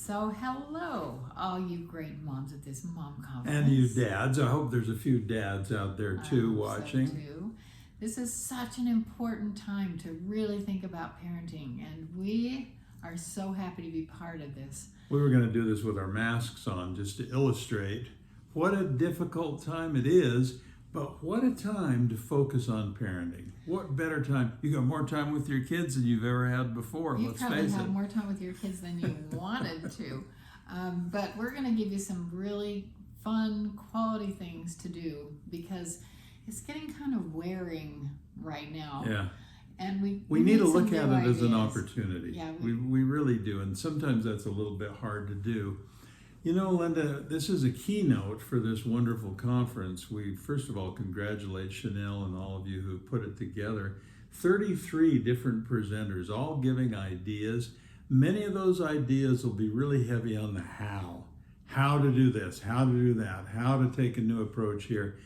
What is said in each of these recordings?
So hello, all you great moms at this mom conference. And you dads. I hope there's a few dads out there too watching. So too. This is such an important time to really think about parenting, and we are so happy to be part of this. We were going to do this with our masks on just to illustrate what a difficult time it is, but what a time to focus on parenting. What better time? You got more time with your kids than you've ever had before. You Let's probably face have it. more time with your kids than you wanted to. But we're going to give you some really fun, quality things to do because it's getting kind of wearing right now. Yeah. And we need to some look new at it as an ideas. opportunity. Yeah, we really do. And sometimes that's a little bit hard to do. You know, Linda, this is a keynote for this wonderful conference. We, first of all, congratulate Chanel and all of you who put it together. 33 different presenters, all giving ideas. Many of those ideas will be really heavy on the how. How to do this, how to do that, how to take a new approach here.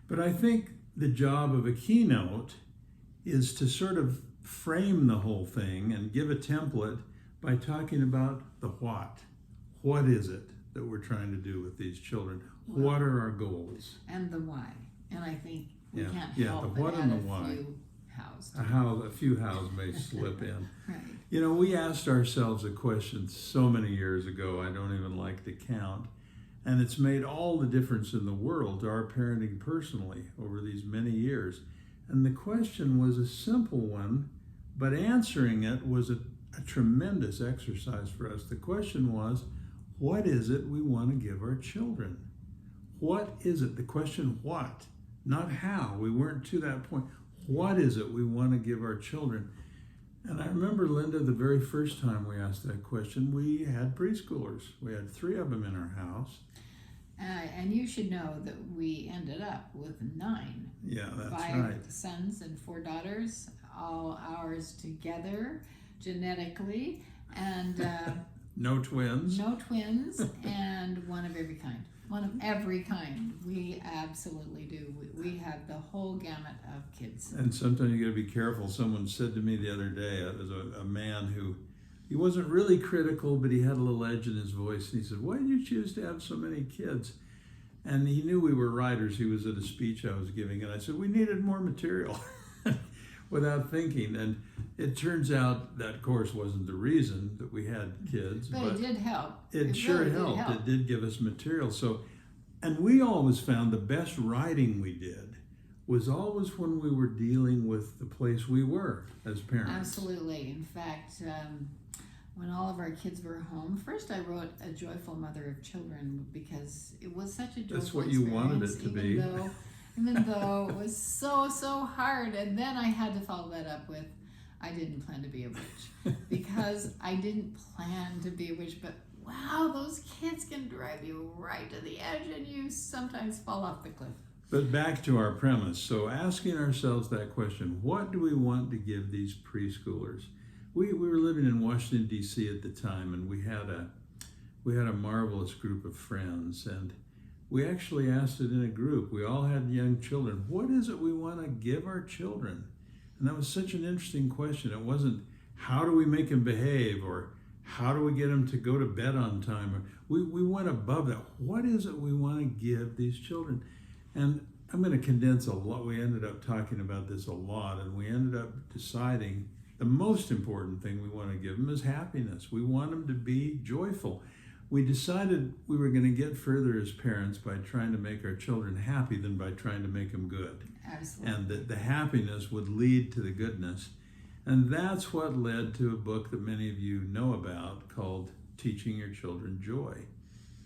But I think the job of a keynote is to sort of frame the whole thing and give a template by talking about the what. What is it that we're trying to do with these children? What are our goals? And the why. And I think we can't the help what but and add the why. few hows. A few hows may slip in. Right. You know, we asked ourselves a question so many years ago, I don't even like to count. And it's made all the difference in the world to our parenting personally over these many years. And the question was a simple one, but answering it was a tremendous exercise for us. The question was, what is it we want to give our children? What is it? The question what, not how. We weren't to that point. What is it we want to give our children? And I remember, Linda, the very first time we asked that question, we had preschoolers. We had 3 of them in our house. And you should know that we ended up with 9. Yeah, that's 5 right. sons and 4 daughters, all ours together genetically, and No twins. no twins, and one of every kind. One of every kind. We absolutely do. We have the whole gamut of kids. And sometimes you got to be careful. Someone said to me the other day, it was a man who, he wasn't really critical, but he had a little edge in his voice. And he said, why did you choose to have so many kids? And he knew we were writers. He was at a speech I was giving. And I said, we needed more material without thinking. And it turns out that, of course, wasn't the reason that we had kids. But it did help. It sure really helped. Did help. It did give us material. So, and we always found the best writing we did was always when we were dealing with the place we were as parents. Absolutely. In fact, when all of our kids were home, first I wrote A Joyful Mother of Children because it was such a joyful That's what you wanted it to be. Even though it was so hard. And then I had to follow that up with, I didn't plan to be a witch. Because I didn't plan to be a witch, but wow, those kids can drive you right to the edge and you sometimes fall off the cliff. But back to our premise. So asking ourselves that question, what do we want to give these preschoolers? We were living in Washington, D.C. at the time, and we had a marvelous group of friends, and we actually asked it in a group. We all had young children. What is it we want to give our children? And that was such an interesting question. It wasn't how do we make them behave or how do we get them to go to bed on time? We went above that. What is it we want to give these children? And I'm going to condense a lot. We ended up talking about this a lot, and we ended up deciding the most important thing we want to give them is happiness. We want them to be joyful. We decided we were going to get further as parents by trying to make our children happy than by trying to make them good. Absolutely. And that the happiness would lead to the goodness. And that's what led to a book that many of you know about called Teaching Your Children Joy.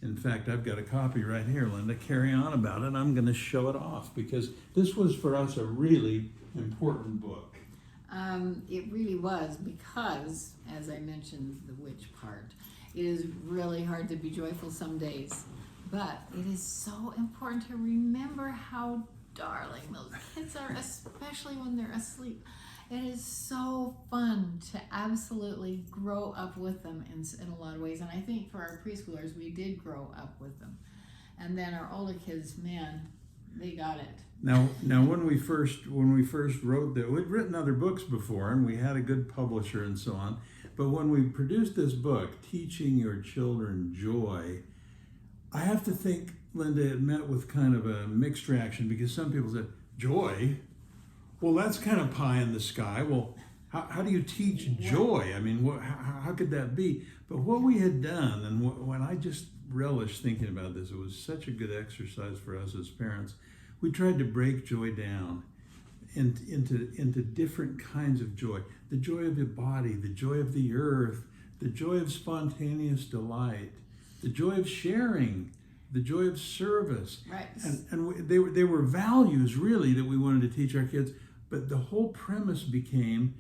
In fact, I've got a copy right here, Linda. Carry on about it. I'm going to show it off because this was for us a really important book. It really was because, as I mentioned, the witch part, it is really hard to be joyful some days. But it is so important to remember how darling those kids are, especially when they're asleep. It is so fun to absolutely grow up with them in a lot of ways. And I think for our preschoolers, we did grow up with them. And then our older kids, man, they got it. Now, when we first wrote that, we'd written other books before, and we had a good publisher and so on. But when we produced this book, Teaching Your Children Joy, I have to think, Linda, it met with kind of a mixed reaction, because some people said, joy? Well, that's kind of pie in the sky. Well, how do you teach joy? I mean, how could that be? But what we had done, and when I just relished thinking about this, it was such a good exercise for us as parents. We tried to break joy down into different kinds of joy. The joy of the body, the joy of the earth, the joy of spontaneous delight, the joy of sharing, the joy of service. Right. And they were values, really, that we wanted to teach our kids. But the whole premise became,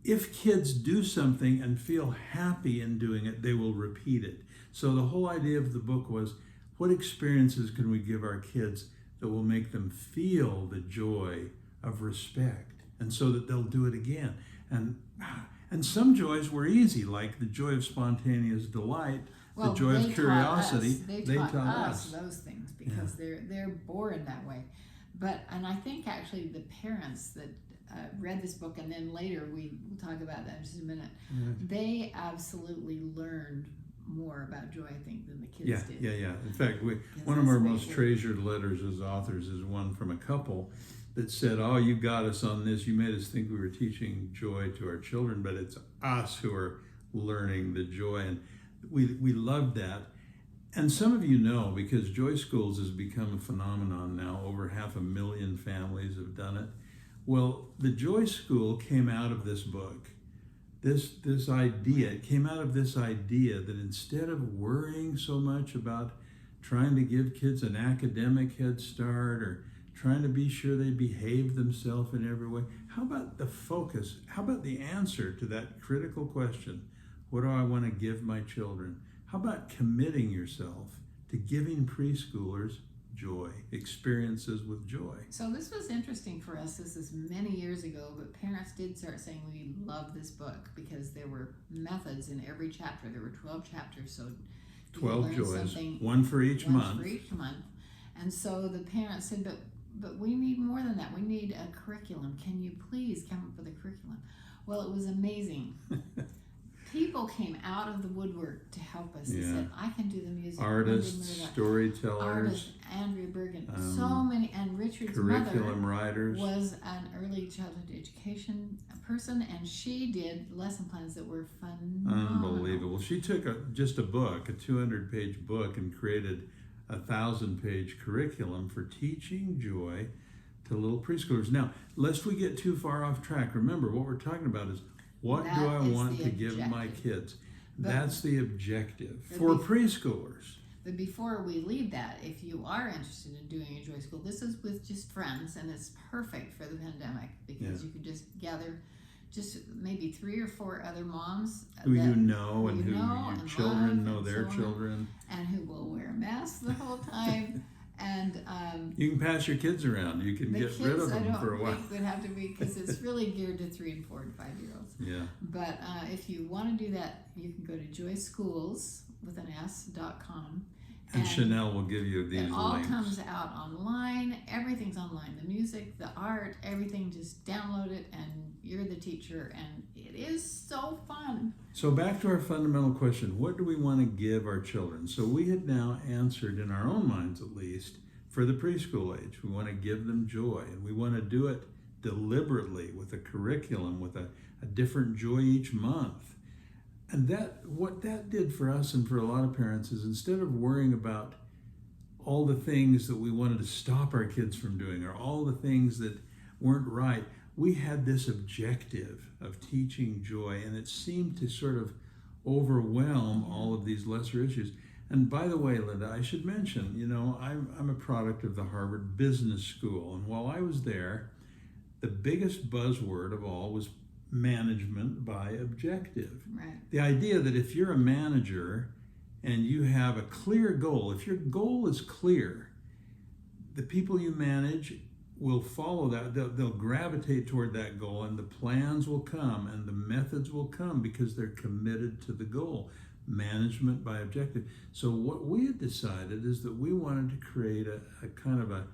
if kids do something and feel happy in doing it, they will repeat it. So the whole idea of the book was, what experiences can we give our kids that will make them feel the joy of respect, and so that they'll do it again? And some joys were easy, like the joy of spontaneous delight, the joy of curiosity. They taught us those things, because they're born that way. And I think actually the parents that read this book, and then later we'll talk about that in just a minute, they absolutely learned more about joy, I think, than the kids did. Yeah. In fact, one of our most treasured letters as authors is one from a couple that said, "Oh, you got us on this. You made us think we were teaching joy to our children, but it's us who are learning the joy." And we loved that. And some of you know, because Joy Schools has become a phenomenon now, over 500,000 families have done it. Well, the Joy School came out of this book. This idea, it came out of this idea that instead of worrying so much about trying to give kids an academic head start or trying to be sure they behave themselves in every way, how about the focus, how about the answer to that critical question, what do I want to give my children? How about committing yourself to giving preschoolers joy, experiences with joy? So this was interesting for us. This is many years ago, but parents did start saying, we love this book, because there were methods in every chapter. There were 12 chapters, so 12 joys, one for each month. And so the parents said, but we need more than that. We need a curriculum. Can you please come up with a curriculum? Well, it was amazing. People came out of the woodwork to help us. They said, I can do the music. Artists, storytellers. Artists, Andrea Bergen, so many, and Richard's curriculum mother writers. Was an early childhood education person, and she did lesson plans that were phenomenal. Unbelievable. She took just a book, a 200-page book, and created a 1,000-page curriculum for teaching joy to little preschoolers. Now, lest we get too far off track, remember what we're talking about is, what do I want to give my kids? That's the objective for preschoolers. But before we leave that, if you are interested in doing a Joy School, this is with just friends, and it's perfect for the pandemic, because you can just gather just maybe 3 or 4 other moms who you know, and who your children know their children, and who will wear masks the whole time. And you can pass your kids around. You can get rid of them for a while. Would have to be, because it's really geared to 3 and 4 and 5-year-olds. Yeah. But if you want to do that, you can go to joyschools.com. And Chanel will give you these links. It all links. comes out online. Everything's online. The music, the art, everything. Just download it, and you're the teacher, and it is so fun. So back to our fundamental question, what do we want to give our children? So we had now answered, in our own minds at least, for the preschool age. We want to give them joy, and we want to do it deliberately with a curriculum, with a different joy each month. And what that did for us and for a lot of parents is, instead of worrying about all the things that we wanted to stop our kids from doing, or all the things that weren't right, we had this objective of teaching joy, and it seemed to sort of overwhelm all of these lesser issues. And by the way, Linda, I should mention, I'm a product of the Harvard Business School, and while I was there, the biggest buzzword of all was management by objective. Right. The idea that if you're a manager and you have a clear goal, if your goal is clear, the people you manage will follow that. They'll gravitate toward that goal, and the plans will come and the methods will come because they're committed to the goal. Management by objective. So what we had decided is that we wanted to create a kind of a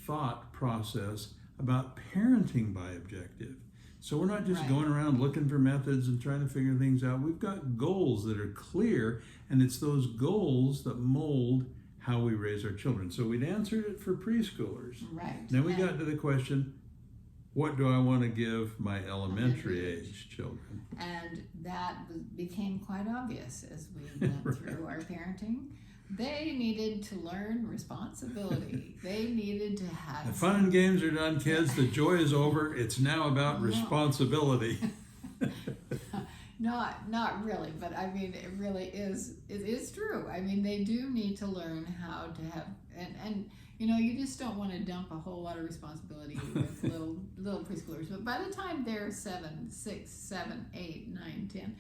thought process about parenting by objective. So we're not just Right. going around looking for methods and trying to figure things out. We've got goals that are clear, and it's those goals that mold how we raise our children. So we'd answered it for preschoolers. Right. Then we And- got to the question, what do I want to give my elementary age children? And that became quite obvious as we went through our parenting. They needed to learn responsibility. They needed to have The fun and games are done, kids. The joy is over. It's now about No. responsibility. Not really, but I mean, it really is. It is true. I mean, they do need to learn how to have, and you know, you just don't want to dump a whole lot of responsibility with little preschoolers. But by the time they're 7, 6, 7, 8, 9, 10,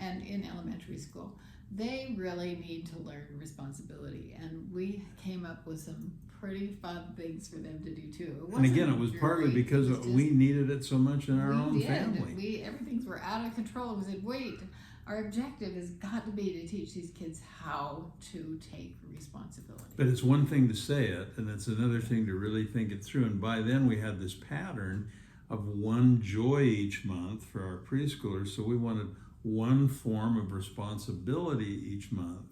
and in elementary school, they really need to learn responsibility. And we came up with some pretty fun things for them to do too. And again, it was wasn't partly very- because it was just- we needed it so much in our own we did. family. Everything's were out of control. We said, wait, our objective has got to be to teach these kids how to take responsibility. But it's one thing to say it, and it's another thing to really think it through. And by then we had this pattern of one joy each month for our preschoolers. So we wanted one form of responsibility each month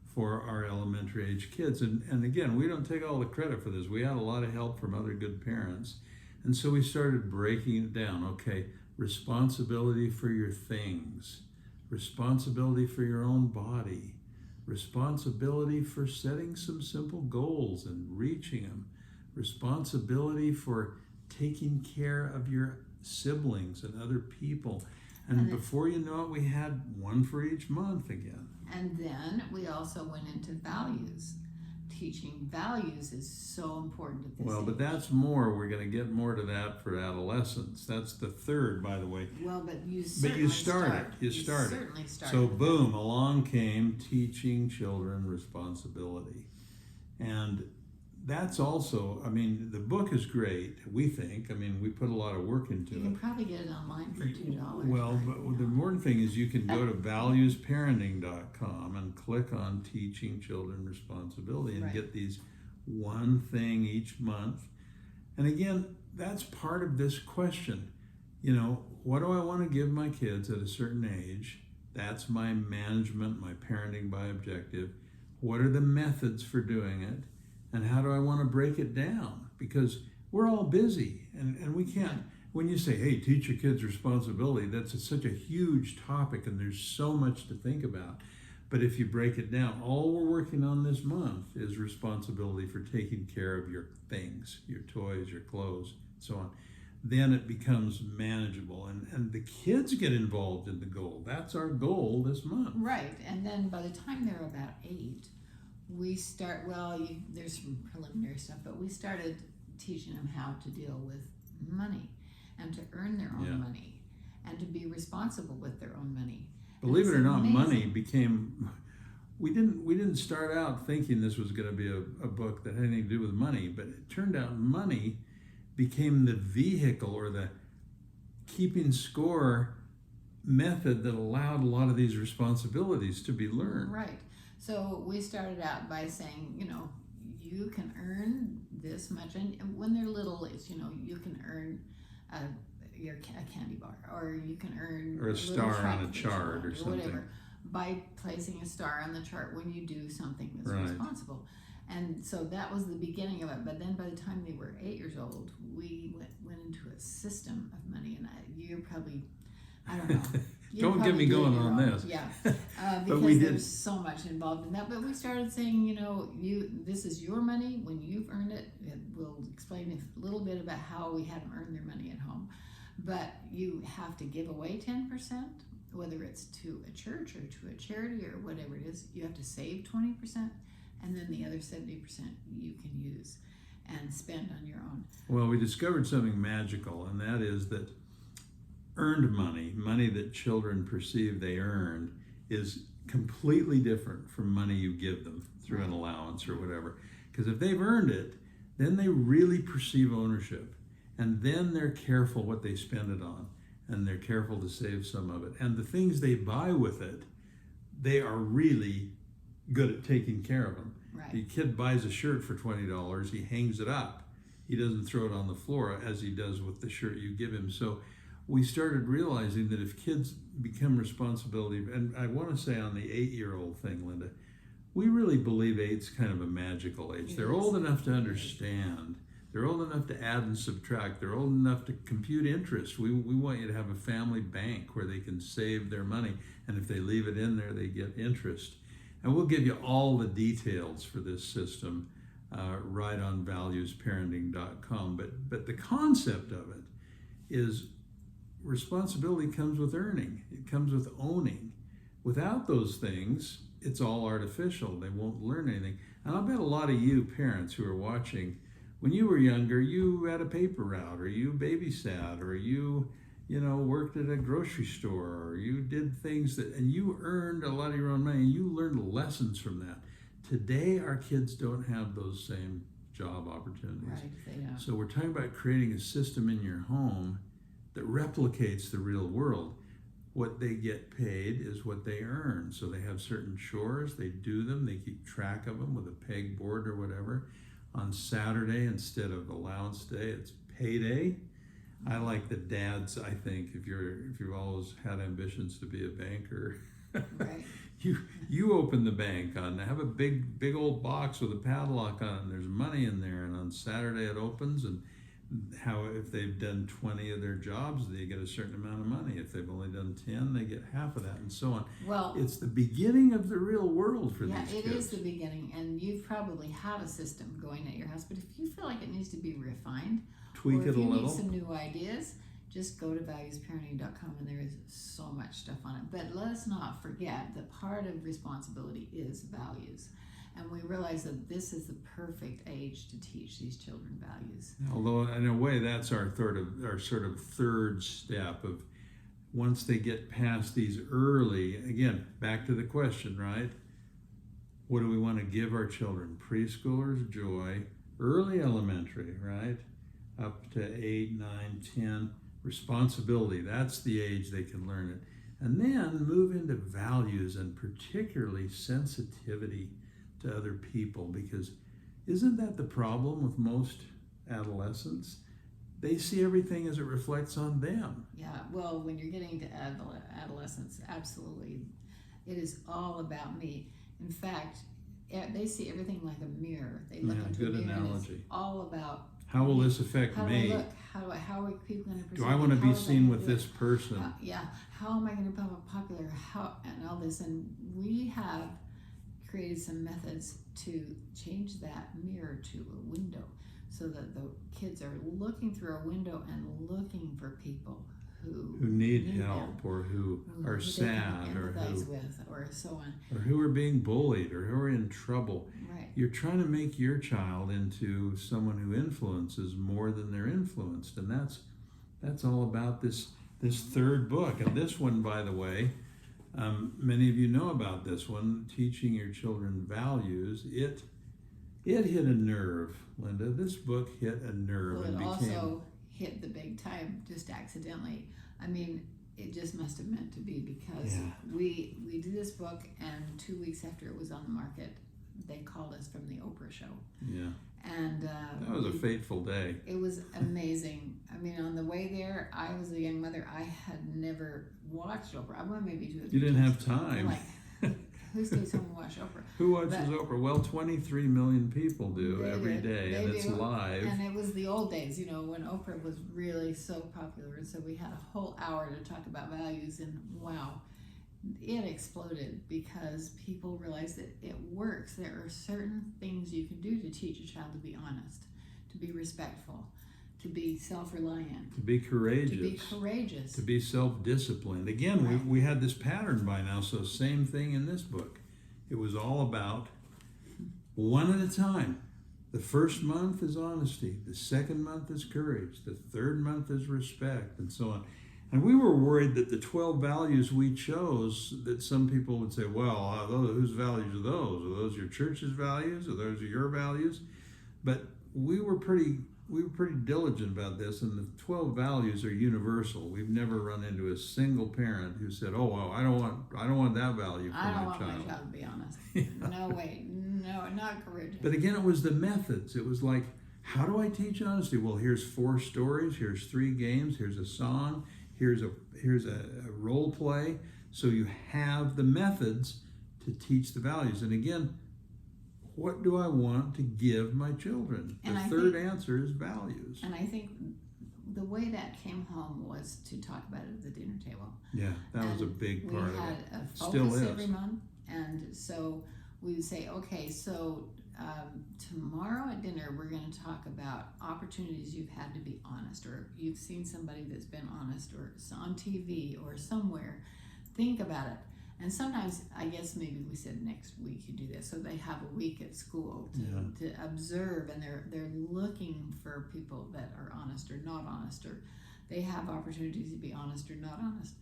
for our elementary age kids. And again, we don't take all the credit for this. We had a lot of help from other good parents. And so we started breaking it down. Okay, responsibility for your things, responsibility for your own body, responsibility for setting some simple goals and reaching them, responsibility for taking care of your siblings and other people. And before you know it, we had one for each month again. And then we also went into values. Teaching values is so important at this Well, but age. that's more. We're going to get more to that for adolescence. That's the third, by the way. Well, but you started. certainly started. So with boom, along came teaching children responsibility. And that's also, I mean, the book is great, we think. I mean, we put a lot of work into You it. can probably get it online for $2. Well, right but now. the important thing is you can go to valuesparenting.com and click on teaching children responsibility and Right. get these one thing each month. And again, that's part of this question. You know, what do I want to give my kids at a certain age? That's my management, my parenting by objective. What are the methods for doing it? And how do I want to break it down? Because we're all busy and we can't, when you say, hey, teach your kids responsibility, that's such a huge topic and there's so much to think about. But if you break it down, all we're working on this month is responsibility for taking care of your things, your toys, your clothes, so on. Then it becomes manageable and the kids get involved in the goal. That's our goal this month. Right, and then by the time they're about 8, we start, there's some preliminary stuff, but we started teaching them how to deal with money and to earn their own money and to be responsible with their own money. Believe it or not, amazing. money became, we didn't start out thinking this was going to be a book that had anything to do with money, but it turned out money became the vehicle or the keeping score method that allowed a lot of these responsibilities to be learned. Right. So we started out by saying, you know, you can earn this much, and when they're little, it's, you know, you can earn a candy bar, or you can earn Or a little star trophy on a that you chart want, or something. whatever, by placing a star on the chart when you do something that's Right. responsible. And so that was the beginning of it. But then by the time they were 8 years old, we went into a system of money, and you're probably, I don't know. You're Don't get me probably going doing it on wrong. this. Yeah, But because we did. there's so much involved in that. But we started saying, you know, this is your money. When you've earned it, we'll explain a little bit about how we had them earn their money at home. But you have to give away 10%, whether it's to a church or to a charity or whatever it is. You have to save 20%, and then the other 70% you can use and spend on your own. Well, we discovered something magical, and that is that earned money, money that children perceive they earned, is completely different from money you give them through an allowance or whatever. Because if they've earned it, then they really perceive ownership. And then they're careful what they spend it on. And they're careful to save some of it. And the things they buy with it, they are really good at taking care of them. Right. The kid buys a shirt for $20, he hangs it up. He doesn't throw it on the floor as he does with the shirt you give him. So we started realizing that if kids become responsibility, and I want to say on the 8-year-old thing, Linda, we really believe 8's kind of a magical age. They're old enough to understand. They're old enough to add and subtract. They're old enough to compute interest. We want you to have a family bank where they can save their money, and if they leave it in there, they get interest. And we'll give you all the details for this system right on valuesparenting.com. But the concept of it is responsibility comes with earning. It comes with owning. Without those things, it's all artificial. They won't learn anything. And I'll bet a lot of you parents who are watching, when you were younger, you had a paper route, or you babysat, or you worked at a grocery store, or you did things and you earned a lot of your own money, and you learned lessons from that. Today, our kids don't have those same job opportunities. Right, they don't. So we're talking about creating a system in your home that replicates the real world. What they get paid is what they earn. So they have certain chores, they do them, they keep track of them with a pegboard or whatever. On Saturday, instead of allowance day, it's payday. I like the dads, I think, if you've always had ambitions to be a banker, Right. you open the bank have a big old box with a padlock on it, and there's money in there, and on Saturday it opens, and if they've done 20 of their jobs, they get a certain amount of money. If they've only done 10, they get half of that, and so on. Well, it's the beginning of the real world for these kids. Yeah, it is the beginning, and you've probably had a system going at your house, but if you feel like it needs to be refined, Tweak or it if a you little. need some new ideas, just go to valuesparenting.com, and there is so much stuff on it. But let us not forget that part of responsibility is values. And we realize that this is the perfect age to teach these children values. Although in a way, that's our sort of third step of once they get past these early, again, back to the question, right? What do we want to give our children? Preschoolers, joy, early elementary, right? Up to 8, 9, 10, responsibility. That's the age they can learn it. And then move into values, and particularly sensitivity to other people, because isn't that the problem with most adolescents? They see everything as it reflects on them. Yeah, well, when you're getting to adolescence, absolutely. It is all about me. In fact, they see everything like a mirror. They look into good a mirror, analogy. and it's all about How will this affect how me? do I look? How are people going to perceive Do I want to me? be How am I seen gonna with do it? this person? How am I going to become popular? And all this, and we have created some methods to change that mirror to a window, so that the kids are looking through a window and looking for people who need them, help, or who are they sad, can or empathize with, or so on. who are being bullied, or who are in trouble. Right. You're trying to make your child into someone who influences more than they're influenced, and that's all about this third book. And this one, by the way, many of you know about this one, teaching your children values. It hit a nerve, Linda. This book hit a nerve. Well, and it became also hit the big time just accidentally. I mean, it just must have meant to be, because we did this book, and 2 weeks after it was on the market, they called us from the Oprah show. Yeah. And that was a fateful day. It was amazing. I mean, on the way there, I was a young mother. I had never watched Oprah. I went maybe 2 or 3 You didn't times. have time. Like, who stays home and watch Oprah? Who watches Oprah? Well, 23 million people do every did. day, and it's live. And it was the old days, when Oprah was really so popular. And so we had a whole hour to talk about values, and wow, it exploded, because people realized that it works. There are certain things you can do to teach a child to be honest, to be respectful, to be self-reliant, to be courageous. To be self-disciplined. Again, Right. we had this pattern by now, so same thing in this book. It was all about one at a time. The first month is honesty. The second month is courage. The third month is respect, and so on. And we were worried that the 12 values we chose, that some people would say, well, whose values are those? Are those your church's values? Are those your values? But we were pretty diligent about this, and the 12 values are universal. We've never run into a single parent who said, "Oh, well, I don't want that value for I don't my want child." my child to be honest. No way. No, not courageous. But again, it was the methods. It was like, how do I teach honesty? Well, here's 4 stories. Here's 3 games. Here's a song. Here's a role play, so you have the methods to teach the values. And again, what do I want to give my children? And the I third think- answer is values. And I think the way that came home was to talk about it at the dinner table. Yeah, that was a big part of it. We had a Still focus is. every month, and so we would say, okay, so tomorrow at dinner we're going to talk about opportunities you've had to be honest, or you've seen somebody that's been honest, or it's on TV or somewhere. Think about it. And sometimes, I guess maybe we said next week you do this, so they have a week at school to observe, and they're looking for people that are honest or not honest, or they have opportunities to be honest or not honest.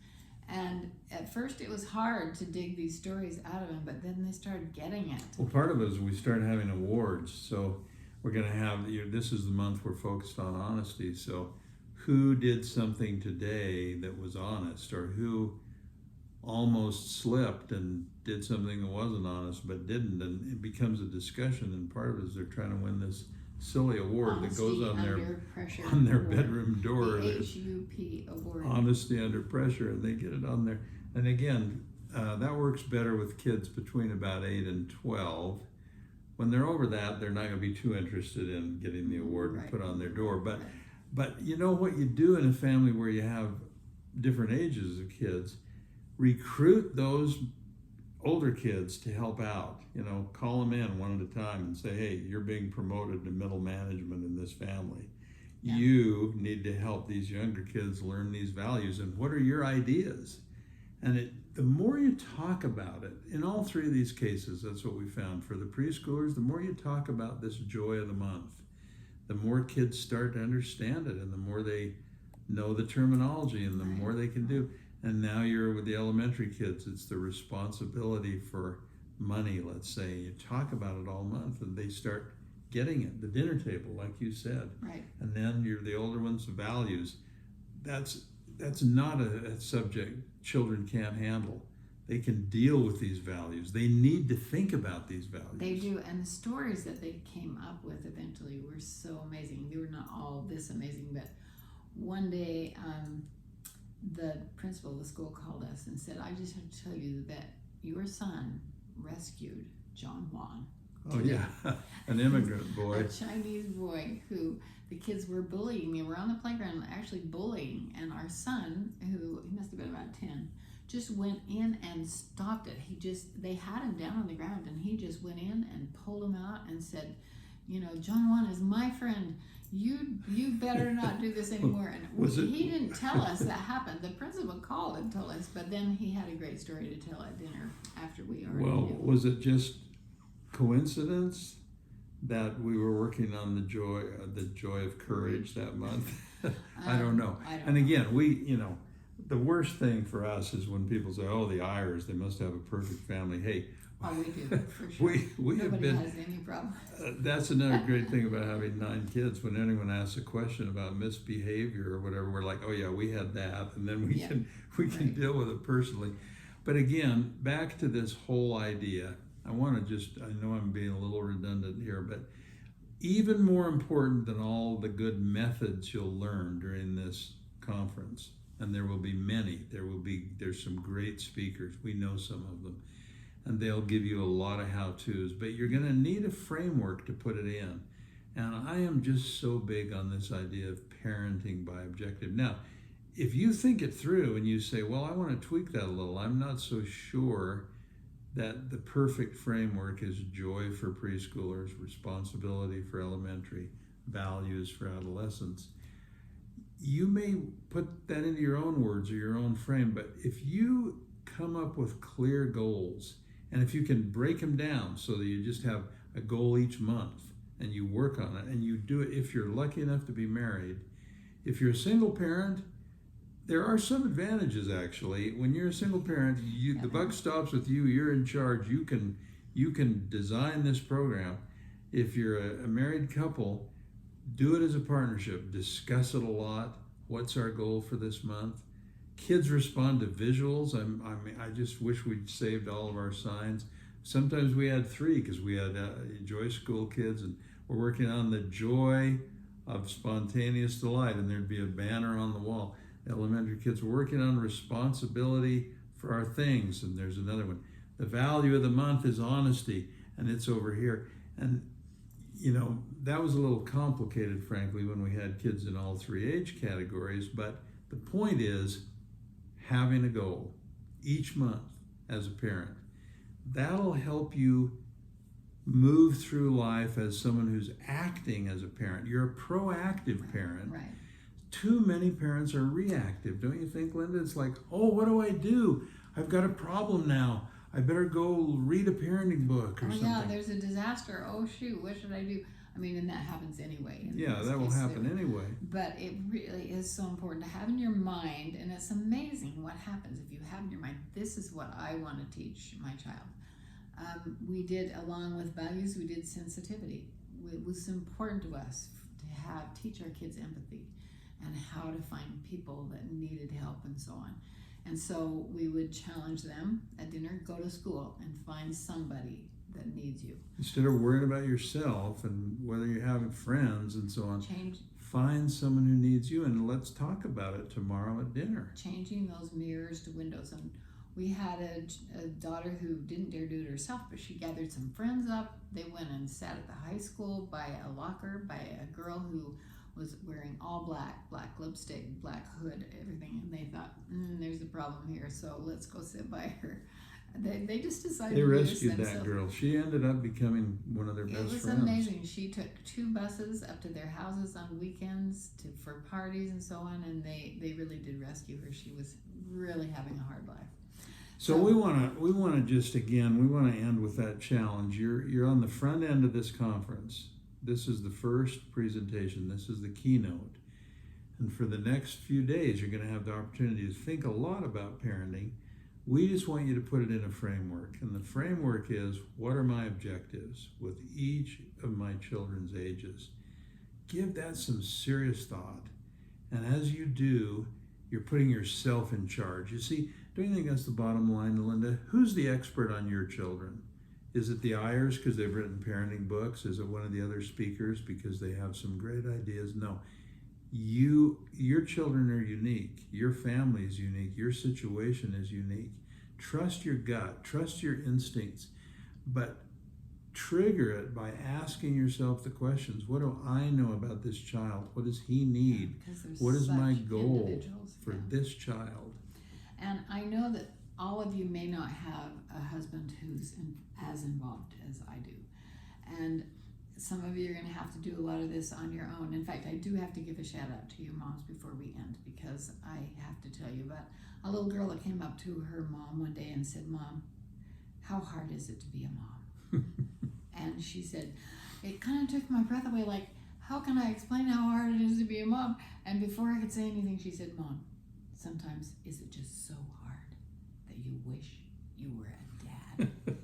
And at first it was hard to dig these stories out of them, but then they started getting it. Well, part of it is we started having awards. So we're going to have, this is the month we're focused on honesty. So who did something today that was honest, or who almost slipped and did something that wasn't honest but didn't, and it becomes a discussion. And part of it is they're trying to win this silly award Honesty that goes on Under Pressure their award. bedroom door. The There's HUP award. honesty under pressure, and they get it on there. And again, that works better with kids between about 8 and 12. When they're over that, they're not going to be too interested in getting the award and put on their door. But you know what you do in a family where you have different ages of kids, recruit those older kids to help out. Call them in one at a time and say, hey, you're being promoted to middle management in this family. Yeah. You need to help these younger kids learn these values, and what are your ideas? And the more you talk about it, in all three of these cases, that's what we found. For the preschoolers, the more you talk about this joy of the month, the more kids start to understand it, and the more they know the terminology, and the more they can do. And now you're with the elementary kids, it's the responsibility for money, let's say. You talk about it all month, and they start getting it. The dinner table, like you said. Right. And then you're the older ones, values. That's not a subject children can't handle. They can deal with these values. They need to think about these values. They do, and the stories that they came up with eventually were so amazing. They were not all this amazing, but one day the principal of the school called us and said, I just have to tell you that your son rescued John Juan. Oh yeah, an immigrant boy. A Chinese boy who the kids were bullying. They were on the playground actually bullying, and our son, who he must have been about 10, just went in and stopped it. They had him down on the ground, and he just went in and pulled him out and said, John Juan is my friend. You better not do this anymore. And he didn't tell us that happened. The principal called and told us, but then he had a great story to tell at dinner after we already knew. Was it just coincidence that we were working on the joy of courage that month? I don't know. And again, the worst thing for us is when people say, oh, the Eyres, they must have a perfect family. Hey, oh, we do, for sure. Nobody has any problem. That's another great thing about having 9 kids. When anyone asks a question about misbehavior or whatever, we're like, oh yeah, we had that, and then we can deal with it personally. But again, back to this whole idea, I know I'm being a little redundant here, but even more important than all the good methods you'll learn during this conference, and there will be many, there's some great speakers, we know some of them, and they'll give you a lot of how-tos, but you're going to need a framework to put it in. And I am just so big on this idea of parenting by objective. Now, if you think it through and you say, well, I want to tweak that a little, I'm not so sure that the perfect framework is joy for preschoolers, responsibility for elementary, values for adolescents, you may put that into your own words or your own frame. But if you come up with clear goals, and if you can break them down so that you just have a goal each month and you work on it, and you do it if you're lucky enough to be married. If you're a single parent, there are some advantages actually. When you're a single parent, the buck stops with you. You're in charge. You can design this program. If you're a married couple, do it as a partnership. Discuss it a lot. What's our goal for this month? Kids respond to visuals. I just wish we'd saved all of our signs. Sometimes we had 3 because we had Joy School kids, and we're working on the joy of spontaneous delight, and there'd be a banner on the wall. Elementary kids working on responsibility for our things. And there's another one. The value of the month is honesty, and it's over here. And that was a little complicated, frankly, when we had kids in all three age categories. But the point is having a goal each month as a parent. That'll help you move through life as someone who's acting as a parent. You're a proactive parent. Right. Too many parents are reactive, don't you think, Linda? It's like, oh, what do I do? I've got a problem now. I better go read a parenting book or something. Yeah, there's a disaster. Oh, shoot, what should I do? I mean, and that happens anyway. Yeah, that will happen anyway. But it really is so important to have in your mind, and it's amazing what happens if you have in your mind, this is what I want to teach my child. We did, along with values, we did sensitivity. It was important to us to teach our kids empathy and how to find people that needed help and so on. And so we would challenge them at dinner, go to school and find somebody that needs you. Instead of worrying about yourself and whether you're having friends and so on, find someone who needs you, and let's talk about it tomorrow at dinner. Changing those mirrors to windows. And we had a daughter who didn't dare do it herself, but she gathered some friends up. They went and sat at the high school by a locker by a girl who was wearing all black lipstick, black hood, everything, and they thought, there's a problem here, so let's go sit by her. They just decided they to rescued that girl. She ended up becoming one of their best friends. It was amazing. She took 2 buses up to their houses on weekends for parties and so on, and they really did rescue her. She was really having a hard life. So we want to just again, we want to end with that challenge. You're on the front end of this conference. This is the first presentation. This is the keynote. And for the next few days, you're going to have the opportunity to think a lot about parenting. We just want you to put it in a framework. And the framework is, what are my objectives with each of my children's ages? Give that some serious thought. And as you do, you're putting yourself in charge. You see, don't you think that's the bottom line, Linda? Who's the expert on your children? Is it the Eyres because they've written parenting books? Is it one of the other speakers because they have some great ideas? No. Your children are unique. Your family is unique. Your situation is unique. Trust your gut. Trust your instincts. But trigger it by asking yourself the questions. What do I know about this child? What does he need? What is my goal for this child? And I know that all of you may not have a husband who's as involved as I do. And some of you are going to have to do a lot of this on your own. In fact, I do have to give a shout out to you moms before we end, because I have to tell you about a little girl that came up to her mom one day and said, "Mom, how hard is it to be a mom?" And she said, it kind of took my breath away, like, how can I explain how hard it is to be a mom? And before I could say anything, she said, "Mom, sometimes is it just so hard that you wish you were a dad?"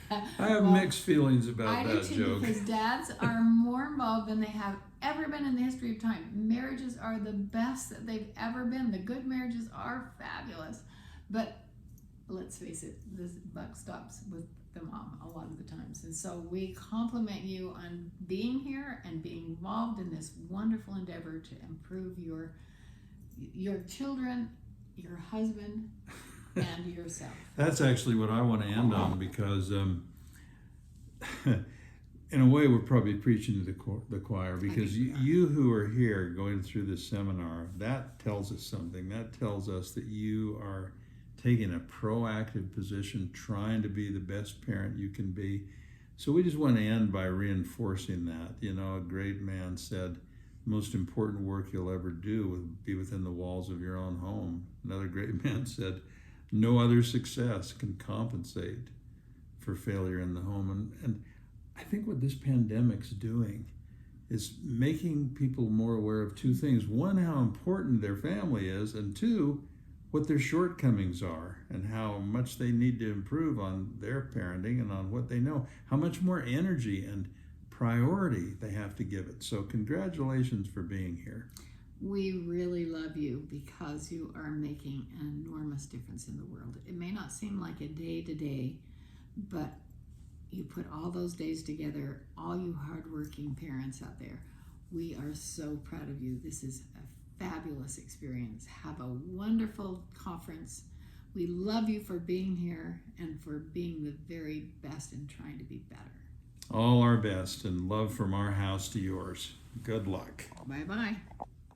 I have mixed feelings about that do too, joke. Because dads are more involved than they have ever been in the history of time. Marriages are the best that they've ever been. The good marriages are fabulous. But let's face it, this buck stops with the mom a lot of the times. And so we compliment you on being here and being involved in this wonderful endeavor to improve your children, your husband, and yourself. That's actually what I want to end on, because in a way we're probably preaching to the choir, because you who are here going through this seminar, that tells us something. That tells us that you are taking a proactive position, trying to be the best parent you can be. So we just want to end by reinforcing that. You know, a great man said, the most important work you'll ever do will be within the walls of your own home. Another great man said, no other success can compensate for failure in the home. And I think what this pandemic's doing is making people more aware of 2 things. One, how important their family is, and 2, what their shortcomings are and how much they need to improve on their parenting and on what they know, how much more energy and priority they have to give it. So congratulations for being here. We really love you because you are making an enormous difference in the world. It may not seem like a day to day, but you put all those days together, all you hardworking parents out there. We are so proud of you. This is a fabulous experience. Have a wonderful conference. We love you for being here and for being the very best and trying to be better. All our best, and love from our house to yours. Good luck. Bye-bye.